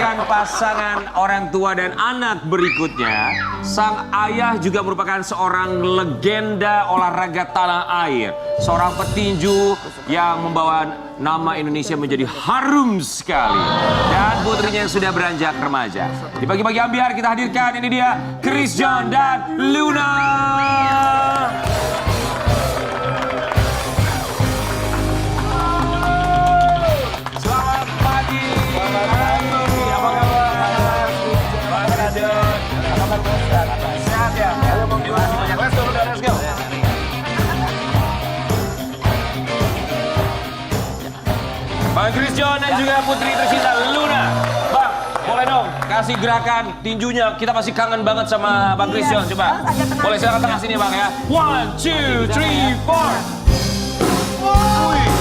merupakan pasangan orang tua dan anak berikutnya, sang ayah juga merupakan seorang legenda olahraga tanah air. Seorang petinju yang membawa nama Indonesia menjadi harum sekali. Dan putrinya yang sudah beranjak remaja. Di pagi-pagi ambiar kita hadirkan, ini dia Chris John dan Luna. Bang Chris John dan juga putri tercinta Luna. Bang, boleh dong kasih gerakan tinjunya. Kita masih kangen banget sama Bang Chris John. Coba. Boleh silakan tengah sini Bang ya. 1, 2, 3, 4. Wih.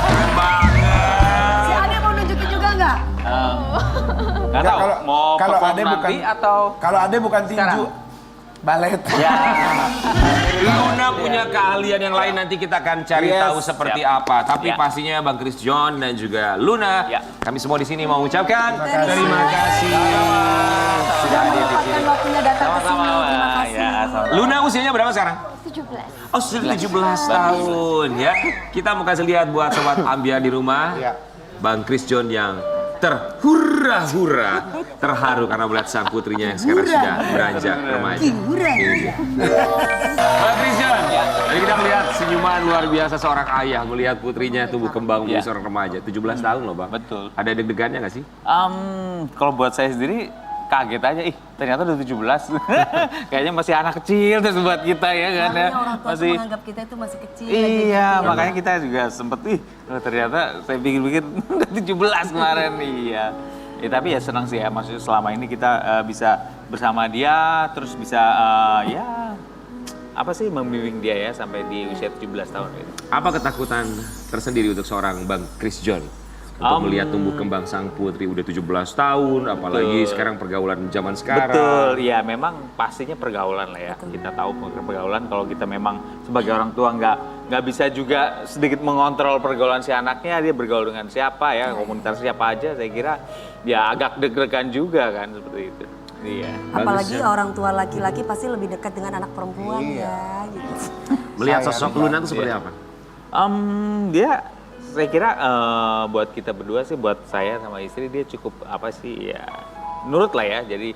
Keren banget. Si Ade mau nunjukin juga nggak? Nggak tahu, mau kalau perform Ade nanti atau Kalau Ade bukan tinju, balet. ya. Luna punya keahlian yang lain, nanti kita akan cari tahu seperti apa. Tapi pastinya Bang Chris John dan juga Luna, kami semua di sini mau ucapkan terima kasih sudah hadir di sini. Waktunya datang ke sini. Terima kasih. Luna usianya berapa sekarang? 17. Oh, sudah 17 tahun ya. Kita mau kasih lihat buat sobat ambiar di rumah. Bang Chris John yang terhura-hura, terharu karena melihat sang putrinya yang sekarang sudah beranjak remaja. Bang Chris John, tadi kita melihat senyuman luar biasa seorang ayah melihat putrinya tumbuh kembang menjadi seorang remaja. 17 tahun loh Bang. Betul. Ada deg-degannya nggak sih? Kalau buat saya sendiri kaget aja, ternyata udah 17. Kayaknya masih anak kecil terus buat kita ya kan ya. Orang tua Masih menganggap kita itu masih kecil. iya, makanya kita juga sempet ternyata saya pikir-pikir udah 17 kemarin iya. Ya, tapi ya senang sih ya, maksudnya selama ini kita bisa bersama dia, terus bisa ya apa sih membimbing dia ya sampai di usia 17 tahun gitu. Apa ketakutan tersendiri untuk seorang Bang Chris John? Untuk melihat tumbuh kembang sang putri udah 17 tahun, apalagi sekarang pergaulan zaman sekarang. Betul, ya memang pastinya pergaulan lah ya. Kita tahu pergaulan kalau kita memang sebagai orang tua nggak bisa juga sedikit mengontrol pergaulan si anaknya, dia bergaul dengan siapa ya, komunitas siapa aja, saya kira ya agak deg-degan juga kan seperti itu. Iya. Apalagi orang tua laki-laki pasti lebih dekat dengan anak perempuan ya. Gitu. Melihat sosok Luna itu seperti apa? Dia saya kira buat kita berdua sih, buat saya sama istri dia cukup apa sih ya nurut lah ya. Jadi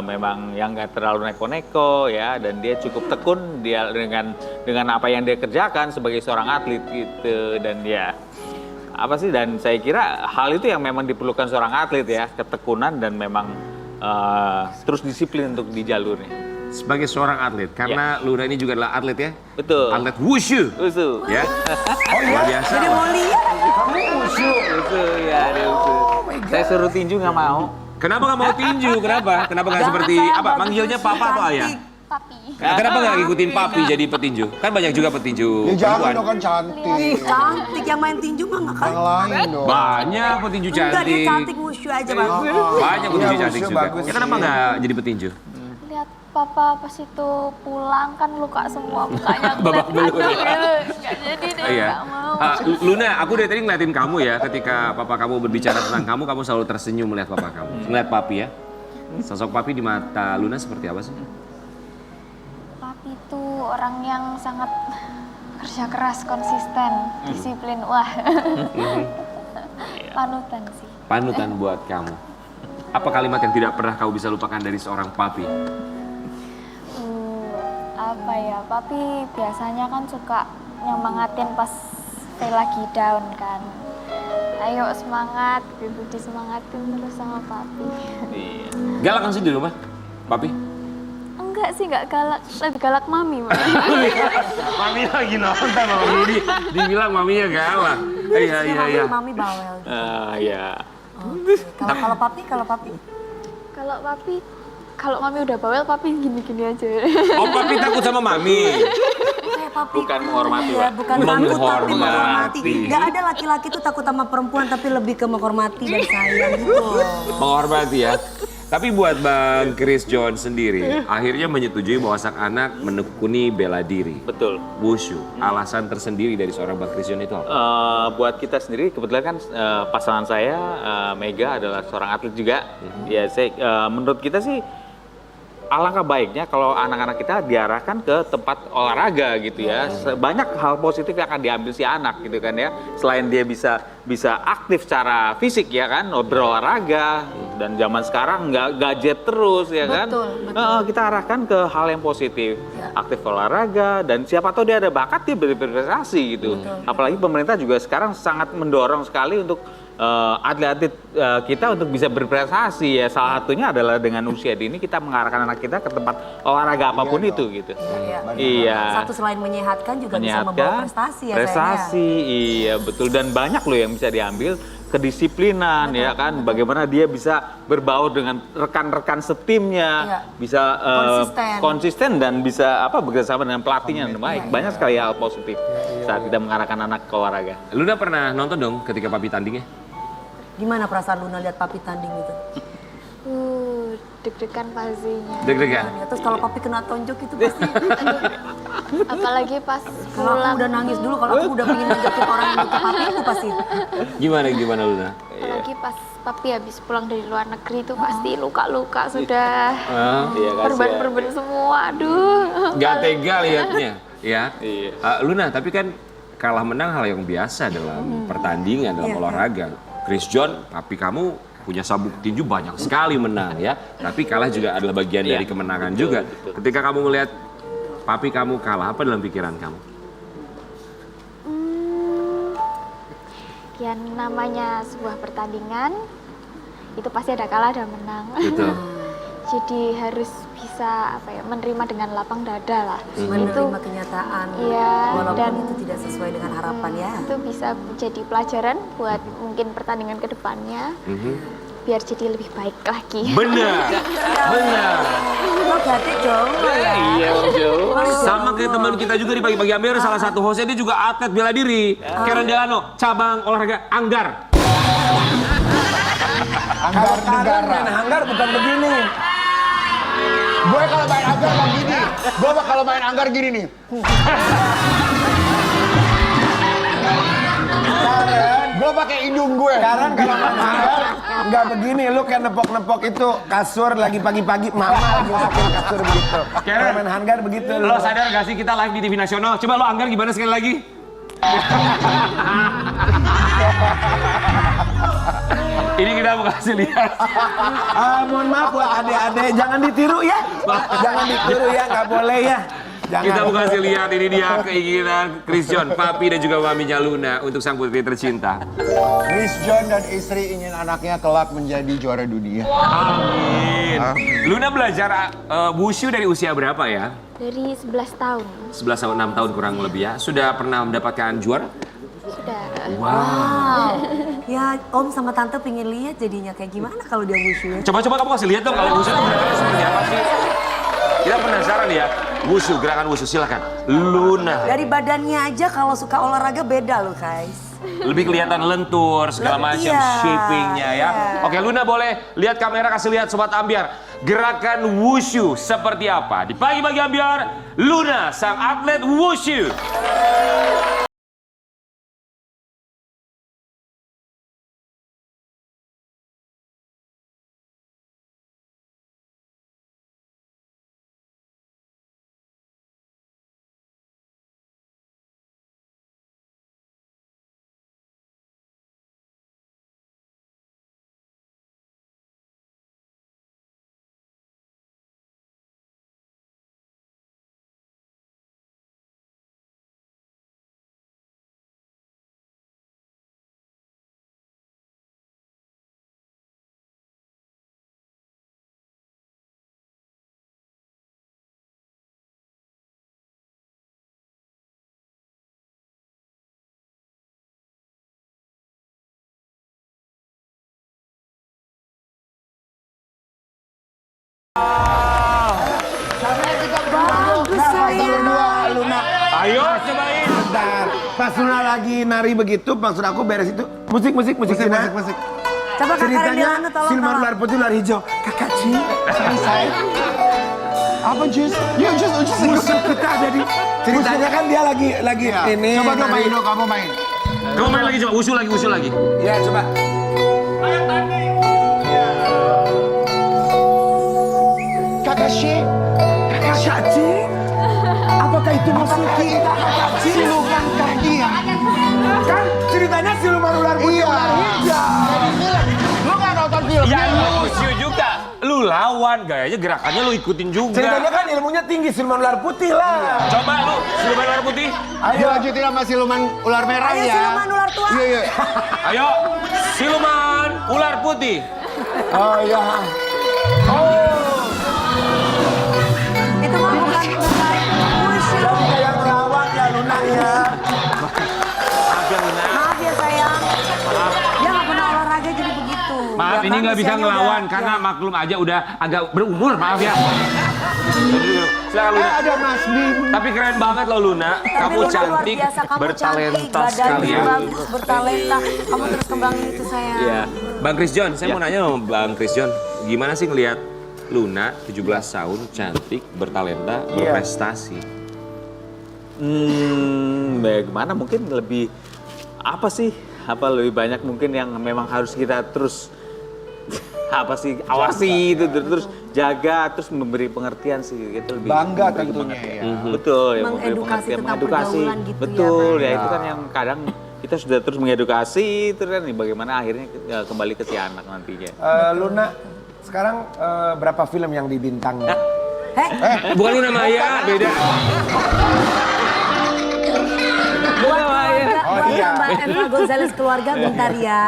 memang yang nggak terlalu neko-neko ya, dan dia cukup tekun dia dengan apa yang dia kerjakan sebagai seorang atlet gitu. Dan ya apa sih, dan saya kira hal itu yang memang diperlukan seorang atlet ya, ketekunan dan memang terus disiplin untuk di jalurnya. Sebagai seorang atlet, karena Luna ini juga adalah atlet ya? Betul. Atlet wushu. Wushu. Ya? Oh iya? Biasa. Jadi mau lihat. Wushu. Wushu, ya ada wushu. Saya suruh tinju nggak mau. Kenapa nggak mau tinju? Kenapa? Kenapa nggak seperti apa? Manggilnya papa atau ayah? Papi. Nah, kenapa nggak ngikutin papi jadi petinju? Kan banyak juga petinju. Ya jangan perempuan. dong, kan cantik. Cantik yang main tinju mah nggak kan? Yang lain dong. Banyak petinju Enggak, dia cantik. cantik wushu aja bang. Banyak petinju Iya, cantik wushu juga. bagus Ya kenapa sih. nggak jadi petinju? Lihat papa pas itu pulang kan luka semua mukanya. Babak belur. Nggak jadi deh, Iya. nggak mau. Luna, aku dari tadi ngeliatin kamu ya, ketika papa kamu berbicara tentang kamu selalu tersenyum melihat papa kamu. Melihat papi ya. Sosok papi di mata Luna seperti apa sih? Papi itu orang yang sangat kerja keras, konsisten, disiplin. Wah, panutan sih. Panutan buat kamu. Apa kalimat yang tidak pernah kau bisa lupakan dari seorang papi? Apa ya, papi biasanya kan suka nyemangatin pas saya lagi down kan. Ayo semangat, gitu disemangatin terus sama papi. Iya. Galak kan sih di rumah, papi? Enggak sih, enggak galak, lebih galak mami. Mami lagi nonton sama Budi, dibilang maminya galak. Iya. Mami bawel. Ya. Kalau papi, Kalau papi, kalau mami udah bawel, papi gini-gini aja. Oh, papi takut sama mami. kayak papi. Bukan menghormati, Ya, Pak. bukan takut tapi Menghormati. menghormati. Gak ada laki-laki tuh takut sama perempuan tapi lebih ke menghormati dan sayang gitu. Menghormati ya. Tapi buat Bang Chris John sendiri, akhirnya menyetujui bahwa sang anak menekuni bela diri. Betul. Wushu. Alasan tersendiri dari seorang Bang Chris John itu apa? Buat kita sendiri, kebetulan kan pasangan saya, Mega adalah seorang atlet juga. Ya, menurut kita sih alangkah baiknya kalau anak-anak kita diarahkan ke tempat olahraga gitu ya. Banyak hal positif yang akan diambil si anak gitu kan ya. Selain dia bisa aktif secara fisik ya kan, berolahraga, dan zaman sekarang nggak gadget terus ya kan. Betul. Kita arahkan ke hal yang positif, aktif olahraga, dan siapa tahu dia ada bakat dia berprestasi gitu. Apalagi pemerintah juga sekarang sangat mendorong sekali untuk atlet-atlet kita untuk bisa berprestasi ya. Salah satunya adalah dengan usia dini kita mengarahkan anak kita ke tempat olahraga apapun itu gitu. Iya. Satu selain menyehatkan juga bisa membawa Menyehatkan, prestasi ya. prestasi, iya betul, dan banyak loh yang bisa diambil. Kedisiplinan ya kan, bagaimana dia bisa berbaur dengan rekan-rekan setimnya, bisa konsisten dan bisa bekerjasama dengan pelatihnya dengan baik. Banyak sekali hal positif saat kita mengarahkan anak ke olahraga. Luna pernah nonton dong ketika papi tandingnya? Gimana perasaan Luna lihat papi tanding itu? Deg-degan pastinya. Deg-degan? Ya, terus kalau papi kena tonjok itu pasti. Apalagi pas Kalau aku pulang. udah nangis dulu, kalau aku udah pengen nonjokin orang yang butuh papi aku pasti. Gimana Luna? Apalagi pas papi habis pulang dari luar negeri itu pasti luka-luka sudah. Iya, Perban-perban semua, aduh. Gak tega liatnya, ya. Iya. Luna, tapi kan kalah menang hal yang biasa dalam pertandingan, dalam olahraga. Chris John, papi kamu punya sabuk tinju banyak sekali menang ya. Tapi kalah juga adalah bagian dari kemenangan juga. Ketika kamu melihat papi kamu kalah, apa dalam pikiran kamu? Yang namanya sebuah pertandingan itu pasti ada kalah dan menang. Betul. Jadi harus bisa menerima dengan lapang dada lah. Menerima kenyataan. Iya, Walaupun dan itu tidak sesuai dengan harapan ya. itu bisa jadi pelajaran buat mungkin pertandingan ke depannya. Biar jadi lebih baik lagi. Benar. Lo berarti jauh ya. Iya, jauh. Sama kayak teman kita juga di Pagi-Pagi Ambiar, salah satu hostnya dia juga atlet bela diri. Karen Delano, cabang olahraga Anggar. Anggar negara. Main anggar bukan begini. Gue kalau main anggar kayak gini. Gue kalau main anggar gini nih. Karen, gue pakai hidung gue. Karen kalau main anggar nggak begini. Lu kayak nepok-nepok itu kasur lagi pagi-pagi. Mama lagi nepokin kasur begitu. Kalau main anggar begitu. Lo sadar gak sih kita live di TV nasional? Coba lo Anggar gimana sekali lagi? Ini kita mau kasih lihat. Mohon maaf buat adik-adik, jangan ditiru ya. Jangan ditiru ya, nggak boleh ya. Jangan. Kita mau kasih lihat, ini dia keinginan Chris John, papi dan juga maminya Luna untuk sang putri tercinta. Chris John dan istri ingin anaknya kelak menjadi juara dunia. Amin. Luna belajar wushu dari usia berapa ya? Dari 11 tahun 11 tahun, 6 tahun kurang lebih ya. Sudah pernah mendapatkan juara? sudah. Wow. Ya Om sama Tante pengen lihat jadinya kayak gimana kalau dia wushu ya. Coba-coba kamu kasih lihat dong kalau wushu itu gerakannya seperti apa sih? Kita penasaran ya. Wushu, gerakan wushu, silakan. Luna. Dari badannya aja kalau suka olahraga beda loh guys. Lebih kelihatan lentur, segala macam Iya, shapingnya ya. iya. Oke, Luna boleh lihat kamera, kasih lihat Sobat Ambiar. Gerakan wushu seperti apa? Di Pagi-Pagi Ambiar, Luna sang atlet wushu. Luna. Ayo, cobain. Bentar. Pas Luna lagi nari begitu, maksud aku beres itu. Musik Cina. Musik. Coba Kakak Ceritanya Rendelano tolong. siluman ular putih ular hijau. Kakak Ci, Selesai. Apa Jus? Yuk Jus, musuh kita jadi. Ceritanya kan dia lagi Iya. ini. Coba dong main nari. dong, kamu main. Kamu main lagi coba, usul lagi. Ya coba. Kakashi, Kakak Ci, apakah itu musuh kita? Kakak Ci, siluman iya. kan ceritanya siluman ular putih Iya. ular hijau. Lu nggak nonton film? Ya lucu juga. Lu lawan, gayanya gerakannya lu ikutin juga. Ceritanya kan ilmunya tinggi siluman ular putih lah. Coba lu, siluman ular putih. Ayo lanjutin sama siluman ular merah Ayo ya. siluman ular tua. Iya. Ayo, siluman ular putih. Oh iya. Itu mah bukan wushu. Jadi yang ngelawan ya Luna ya. Maaf ya Luna. Maaf ya sayang. Dia nggak pernah olahraga jadi begitu. Maaf, Ya ini kan, nggak bisa usianya ngelawan udah- karena ya. maklum aja udah agak berumur, maaf ya. Silakan Luna. Ada Mas Bim. Tapi keren banget loh Luna. Tapi Kamu Luna luar cantik, biasa, kamu bertalenta cantik, badannya sekali ya. bagus, bertalenta. Kamu terus kembangin itu sayang. Iya. Bang Chris John, saya Ya. mau nanya sama Bang Chris John, gimana sih ngelihat Luna 17 tahun, cantik, bertalenta, berprestasi? Bagaimana mungkin lebih apa sih? Apa lebih banyak mungkin yang memang harus kita terus apa sih awasi itu terus jaga terus memberi pengertian sih gitu lebih Bangga memberi tentunya pengertian. ya. Betul ya memberi Mengedukasi pengertian tentang mengedukasi pergaulan gitu ya, betul Pak. ya itu kan yang kadang kita sudah terus mengedukasi terus kan nih bagaimana akhirnya kembali ke si anak nantinya. Luna, sekarang berapa film yang dibintangi? Bukan Luna Maya, beda. Oh iya. Mbak Eva Gonzales keluarga bentar ya.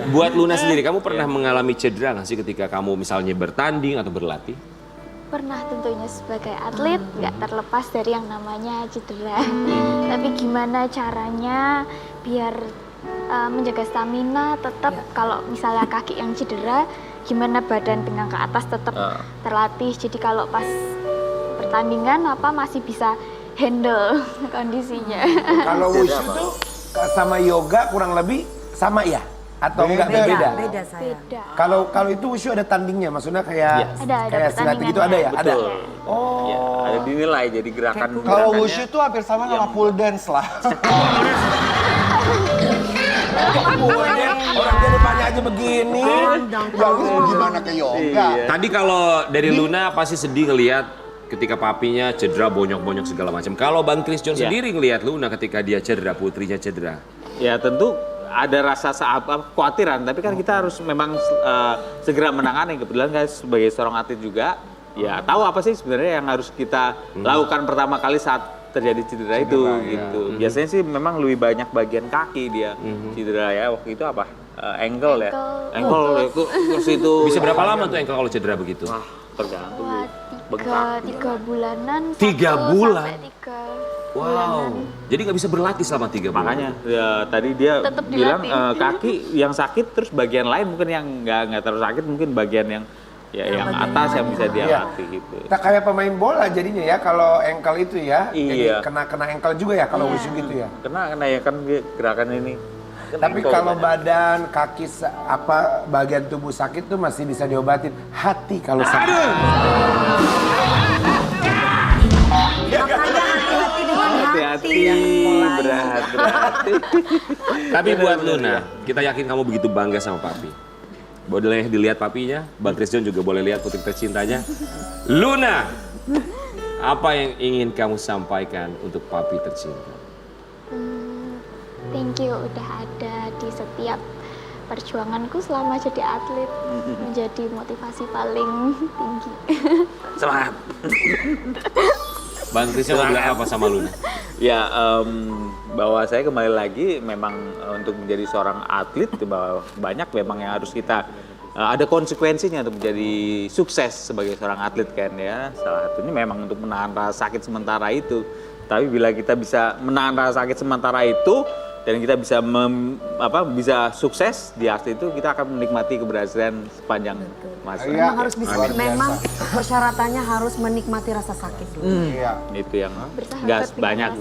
Buat Luna sendiri, kamu pernah mengalami cedera nggak sih ketika kamu misalnya bertanding atau berlatih? Pernah tentunya sebagai atlet nggak terlepas dari yang namanya cedera. Tapi gimana caranya biar menjaga stamina tetap kalau misalnya kaki yang cedera, gimana badan pinggang ke atas tetap terlatih. Jadi kalau pas pertandingan masih bisa handle kondisinya. Kalau wushu tuh sama yoga kurang lebih sama ya? Atau enggak beda? Beda sayang. Beda. Kalau itu wushu ada tandingnya, maksudnya kayak Ada kayak silat gitu ada ya? Ada. Betul. Oh. Ya, ada dinilai jadi gerakan Kalau gerakannya. wushu tuh hampir sama sama pole dance lah. Orang dia depannya aja begini. Bagus gimana ke yoga? Tadi kalau dari Luna pasti sedih ngelihat ketika papinya cedera, bonyok-bonyok segala macam. Kalau Bang Chris John Ya. sendiri ngelihat Luna ketika dia cedera, putrinya cedera. Ya tentu ada rasa kekhawatiran, tapi kan kita harus memang segera menangani. Kebetulan kan sebagai seorang atlet juga, ya tahu apa sih sebenarnya yang harus kita lakukan pertama kali saat terjadi cedera itu gitu. Biasanya sih memang lebih banyak bagian kaki dia cedera ya. Waktu itu apa? Ankle ya. Ankle terus itu. Bisa berapa lama tuh engkel kalau cedera begitu? Wah, tergantung. Wah, tiga bulanan. 3 bulan? Sampai 3 Wow. Jadi nggak bisa berlatih selama 3 bulan. Makanya ya, tadi dia Tetep bilang dilatih. kaki yang sakit terus bagian lain mungkin yang nggak terlalu sakit mungkin bagian yang yang bagian atas yang bisa dia Iya. latih gitu. Kita kayak pemain bola jadinya ya kalau ankle itu ya. Jadi Iya. kena ankle juga ya kalau wushu gitu ya. Kena ya kan gerakan ini. Kan Tapi ankle kalau kan. badan, kaki, bagian tubuh sakit tuh masih bisa diobatin. Hati kalau sakit. Makanya hati-hati dengan hati-hati hati. berat. Tapi buat Luna, kita yakin kamu begitu bangga sama papi. Boleh dilihat papinya, Bang Chris John juga boleh lihat putri tercintanya. Luna, apa yang ingin kamu sampaikan untuk papi tercinta? Thank you udah ada di setiap perjuanganku selama jadi atlet, menjadi motivasi paling tinggi. Semangat. Bang Chris mau bilang apa sama Luna? Ya, bahwa saya kembali lagi memang untuk menjadi seorang atlet bahwa banyak memang yang harus kita ada konsekuensinya untuk menjadi sukses sebagai seorang atlet kan ya. Salah satunya memang untuk menahan rasa sakit sementara itu. Tapi bila kita bisa menahan rasa sakit sementara itu dan kita bisa bisa sukses di atlet itu, kita akan menikmati keberhasilan sepanjang masa. Memang harus bisa, memang persyaratannya harus menikmati rasa sakit dulu. Iya. Itu yang nggak banyak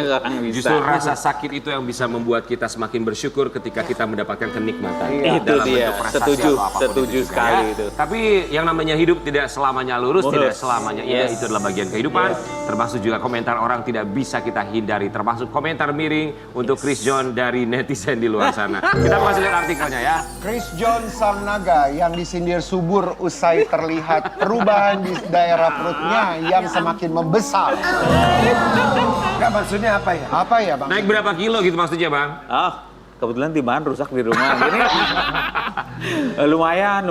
orang bisa. Justru rasa sakit itu yang bisa membuat kita semakin bersyukur ketika kita mendapatkan kenikmatan. Itu dalam dia, bentuk prestasi setuju, atau apapun setuju itu juga, sekali ya. itu. Tapi yang namanya hidup tidak selamanya lurus, Mulus. tidak selamanya indah, Yes. itu adalah bagian kehidupan. Termasuk juga komentar orang tidak bisa kita hindari, termasuk komentar miring untuk Chris John dari netizen di luar sana. Kita masuk lihat artikelnya ya. Chris John sang naga yang disindir subur usai terlihat perubahan di daerah perutnya yang semakin membesar. Enggak, maksudnya apa ya? Apa ya Bang? Naik berapa kilo gitu maksudnya Bang? Kebetulan timbangan rusak di rumah. Jadi lumayan.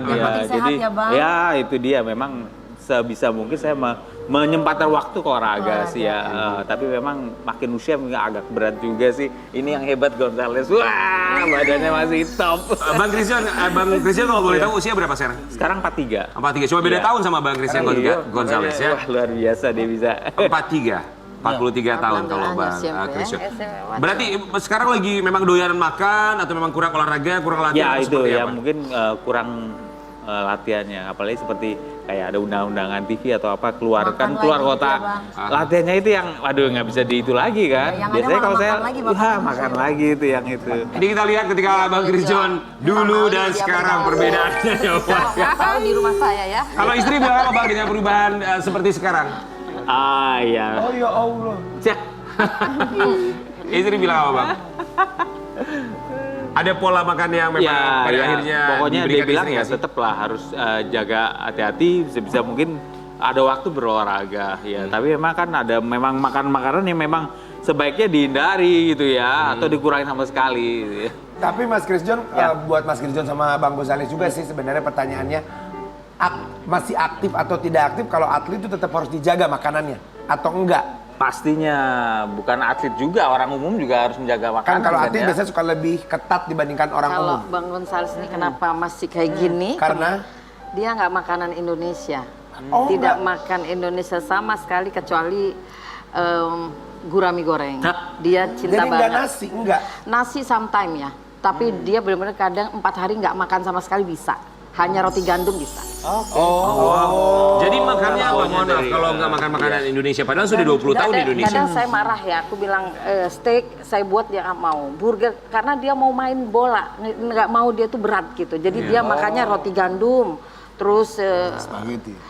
Yang penting sehat Jadi ya, Bang. ya itu dia, memang sebisa mungkin saya menyempatkan waktu ke olahraga sih ya. Tapi memang makin usia agak berat juga sih. Ini yang hebat Gonzales. Wah, badannya masih top. Bang Christian kalau boleh tahu usia berapa sekarang? Sekarang 43. 43. Cuma beda Iya. tahun sama Bang Christian Gonzales ya. Wah, luar biasa dia bisa. 43 tahun kalau Bang Christian. Berarti sekarang lagi memang doyan makan atau memang kurang olahraga, kurang latihan Ya atau itu seperti ya apa? mungkin kurang latihannya, apalagi seperti kayak ada undang-undangan TV atau apa keluar Makan keluar lagi kota, juga, Bang. latihannya itu yang waduh nggak bisa di itu lagi kan. yang ada Biasanya malah kalau saya makan lagi, makan lagi itu yang itu. Ini kita lihat ketika Bang Christian dulu dan sekarang perbedaannya ya Bang. Kalau di rumah saya ya. Kalau istri bilang apa Bang dengan perubahan seperti sekarang? Ya. Oh ya Allah. Cek. Istri bilang apa Bang? Ada pola makan yang memang pada akhirnya pokoknya dia diberikan bilang istri ya nggak sih? tetap lah harus jaga hati-hati, sebisa mungkin ada waktu berolahraga ya. Tapi memang kan ada memang makanan yang memang sebaiknya dihindari gitu ya, atau dikurangi sama sekali. Gitu ya. Tapi Mas Chris John, buat Mas Chris John sama Bang Gonzales juga sih sebenarnya pertanyaannya, masih aktif atau tidak aktif kalau atlet itu tetap harus dijaga makanannya atau enggak? Pastinya bukan atlet juga, orang umum juga harus menjaga makanan. Kan kalau atlet ya. biasanya suka lebih ketat dibandingkan orang Kalau umum. Bang Gonzales ini kenapa masih kayak gini? Karena Dia nggak makanan Indonesia. Oh, Tidak nggak. makan Indonesia sama sekali kecuali gurami goreng. Dia cinta jadi enggak banget. nasi, enggak. Nasi sometime ya. Tapi dia benar-benar kadang 4 hari nggak makan sama sekali bisa. Hanya roti gandum bisa. Jadi makannya apa? Mohon maaf kalau nggak makan makanan Indonesia. Padahal sudah 20 tahun di Indonesia. Kadang saya marah ya, aku bilang steak saya buat dia nggak mau, burger karena dia mau main bola, nggak mau, dia tuh berat gitu. Jadi dia makannya roti gandum, terus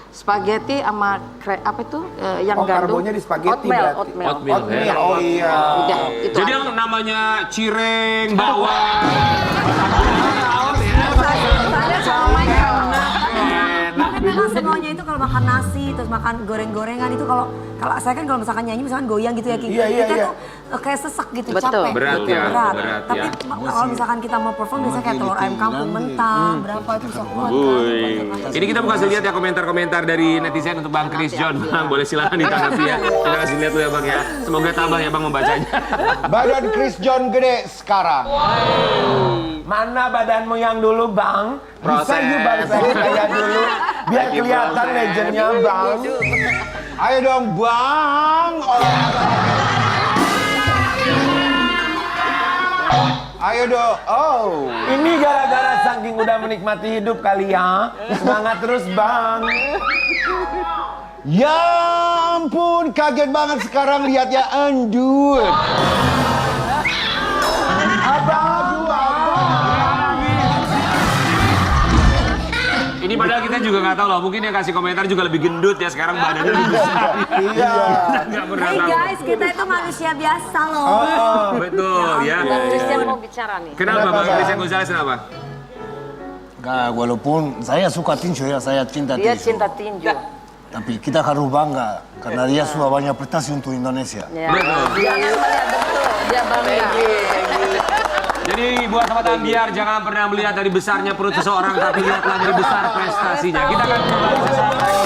spaghetti sama apa itu yang gandum? Karbonya di spaghetti Oatmeal, berarti. oatmeal. Oatmeal, ya. Oh iya. Udah, itu Jadi aja. yang namanya cireng, bakwan. Tapi memang semuanya itu kalau makan nasi, terus makan goreng-gorengan itu kalau saya kan kalau misalkan nyanyi misalkan goyang gitu ya Ki. Iya, iya, kita iya. tuh kayak sesak gitu, Betul. capek. Berat gitu, ya, berat. berat Tapi ya. kalau misalkan kita mau perform biasanya kayak telur ayam kampung mentah, berapa itu bisa kuat kan. Ini kita mau kasih lihat ya komentar-komentar dari netizen untuk Bang Chris John. Bang, boleh silakan ditanggapi ya. Kita kasih lihat dulu ya Bang ya. Semoga tabah ya Bang membacanya. Badan Chris John gede sekarang. Mana badanmu yang dulu, Bang? Bisa Proses. yuk Bang saya kayak dulu. Biar Lagi kelihatan proses. legendnya, Bang. Ayo dong Bang. Ayo dong. Oh. Ini gara-gara saking udah menikmati hidup kali ya. Semangat terus, Bang. Ya ampun, kaget banget sekarang lihat ya endut. Ini padahal kita juga nggak tahu loh. Mungkin yang kasih komentar juga lebih gendut ya sekarang badannya lebih besar. Iya. Nggak pernah Hey tahu. guys, kita itu manusia biasa loh. Betul ya. Bang Christian mau bicara nih. Kenapa Bang Christian Gonzales kenapa? Nah, walaupun saya suka tinju ya, saya cinta Dia tinju. cinta tinju. Tapi kita harus bangga karena dia sudah banyak prestasi untuk Indonesia. Ya. Betul. Dia melihat betul, dia bangga. Jadi buat sobat Ambiar jangan pernah melihat dari besarnya perut seseorang tapi lihatlah dari besar prestasinya. Kita akan kembali sesaat lagi.